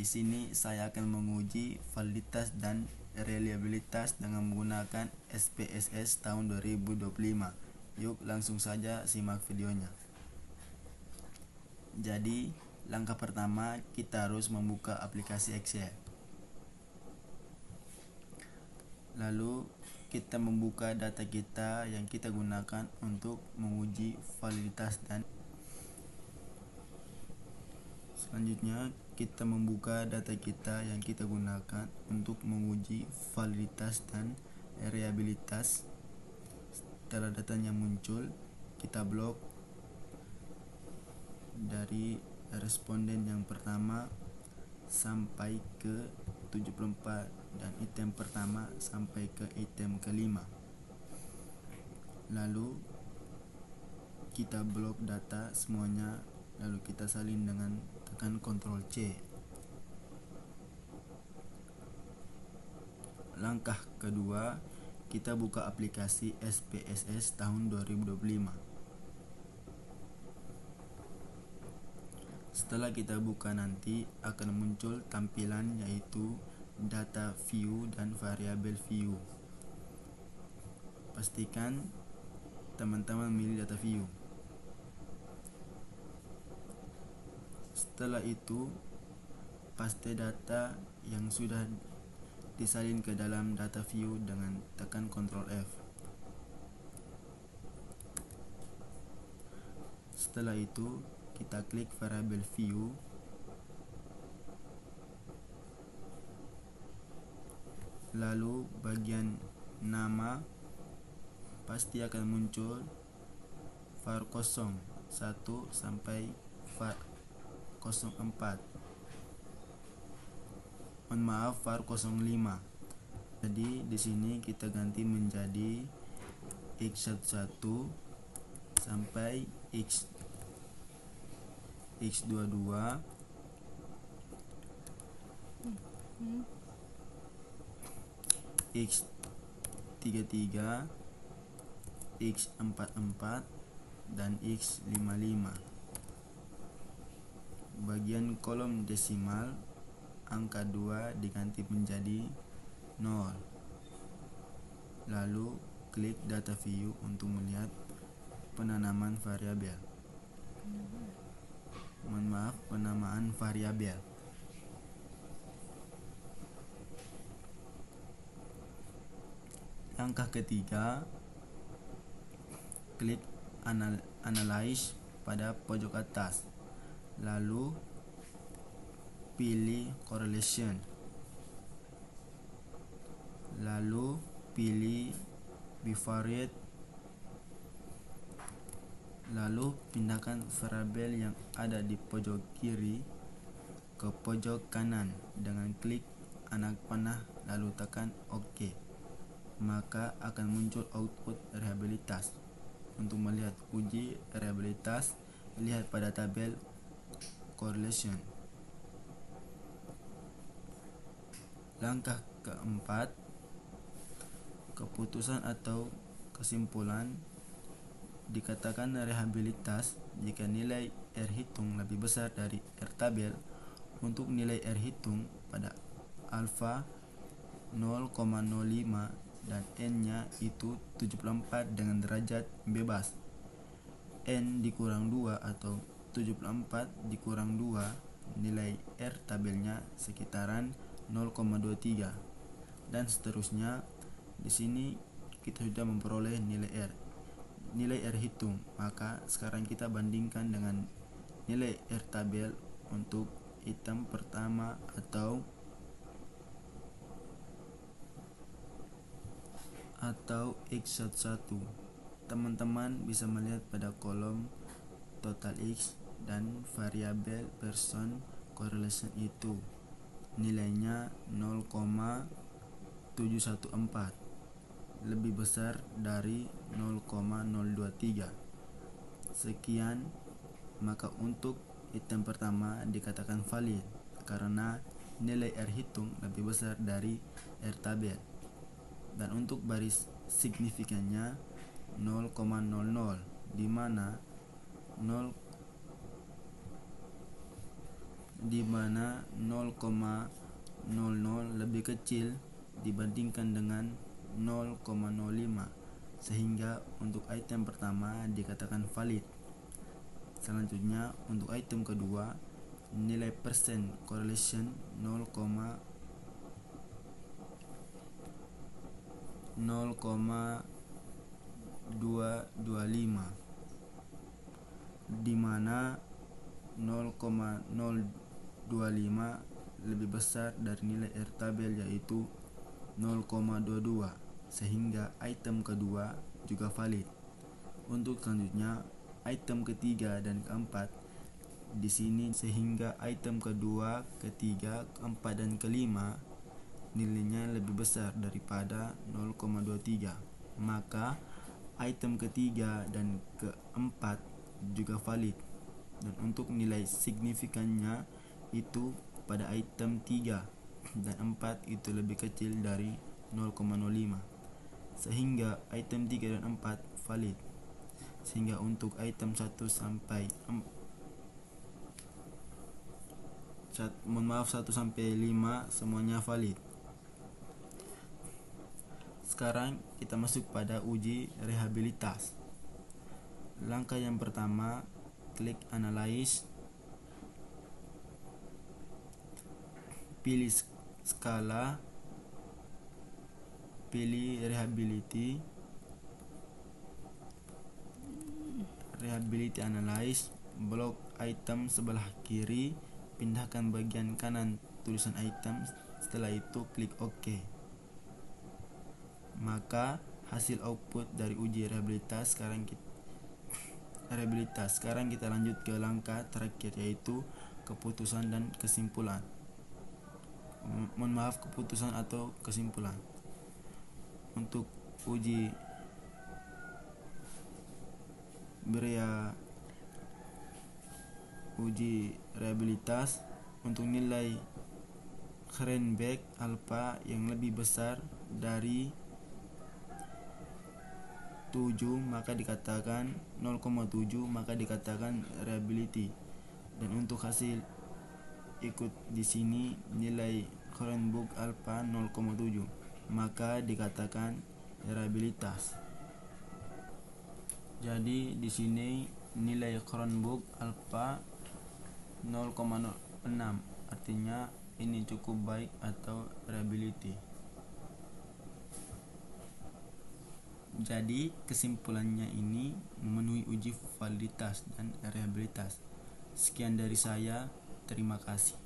sini saya akan menguji validitas dan reliabilitas dengan menggunakan SPSS tahun 2025. Yuk langsung saja simak videonya. Jadi, langkah pertama kita harus membuka aplikasi Excel. Lalu kita membuka data kita yang kita gunakan untuk menguji validitas dan selanjutnya kita membuka data kita yang kita gunakan untuk menguji validitas dan reliabilitas. Setelah datanya muncul, kita blok dari responden yang pertama sampai ke 74 dan item pertama sampai ke item kelima. Lalu kita blok data semuanya, lalu kita salin dengan tekan Ctrl C. Langkah kedua, kita buka aplikasi SPSS tahun 2025. Setelah kita buka nanti akan muncul tampilan yaitu data view dan variabel view. Pastikan teman-teman milih data view. Setelah itu paste data yang sudah disalin ke dalam data view dengan tekan Ctrl F. Setelah itu kita klik variabel view, lalu bagian nama pasti akan muncul var 01 sampai var 04. Mohon maaf, var 05. Jadi di sini kita ganti menjadi x11 sampai x22 x33 x44 dan x55. Bagian kolom desimal angka 2 diganti menjadi 0. Lalu klik data view untuk melihat penanaman variabel. Mohon maaf, penamaan variabel. Langkah ketiga, klik analyze pada pojok atas. Lalu pilih correlation. Lalu pilih bivariate. Lalu pindahkan variabel yang ada di pojok kiri ke pojok kanan dengan klik anak panah lalu tekan OK. Maka akan muncul output reliabilitas. Untuk melihat uji reliabilitas, lihat pada tabel correlation. Langkah keempat, keputusan atau kesimpulan. Dikatakan reliabilitas jika nilai R hitung lebih besar dari R tabel. Untuk nilai R hitung pada alfa 0,05 dan N-nya itu 74 dengan derajat bebas. N dikurang 2 atau 74 dikurang 2, nilai R tabelnya sekitaran 0,23 dan seterusnya. Di sini kita sudah memperoleh nilai R hitung, maka sekarang kita bandingkan dengan nilai R tabel untuk item pertama atau X11. Teman-teman bisa melihat pada kolom total X dan variabel person correlation itu nilainya 0,714, lebih besar dari 0,023. Sekian, maka untuk item pertama dikatakan valid karena nilai R hitung lebih besar dari R tabel. Dan untuk baris signifikannya 0,00, di mana 0,00 di mana 0,00 lebih kecil dibandingkan dengan 0,05, sehingga untuk item pertama dikatakan valid. Selanjutnya untuk item kedua, nilai persen correlation 0,225, di mana 0,025 lebih besar dari nilai R tabel yaitu 0,22, sehingga item kedua juga valid. Untuk selanjutnya item ketiga dan keempat di sini, sehingga item kedua, ketiga, keempat dan kelima nilainya lebih besar daripada 0,23, maka item ketiga dan keempat juga valid. Dan untuk nilai signifikannya itu pada item 3 dan 4 itu lebih kecil dari 0,05, sehingga item 3 dan 4 valid. Sehingga untuk item 1 sampai 5 semuanya valid. Sekarang kita masuk pada uji rehabilitas. Langkah yang pertama, klik analyze, pilih skala, pilih rehability analyze, blok item sebelah kiri, pindahkan bagian kanan tulisan item, setelah itu klik OK. Maka hasil output dari uji rehabilitas. Sekarang kita lanjut ke langkah terakhir, yaitu keputusan dan kesimpulan. Keputusan atau kesimpulan. Untuk uji rehabilitas, untuk nilai Krenbeck alpha yang lebih besar dari 7 maka dikatakan 0,7 maka dikatakan reliability. Dan untuk hasil ikut di sini nilai Cronenberg alpha 0,7 maka dikatakan reliabilitas. Jadi di sini nilai Cronenberg alpha 0,06, artinya ini cukup baik atau reliability. Jadi kesimpulannya ini memenuhi uji validitas dan reliabilitas. Sekian dari saya, terima kasih.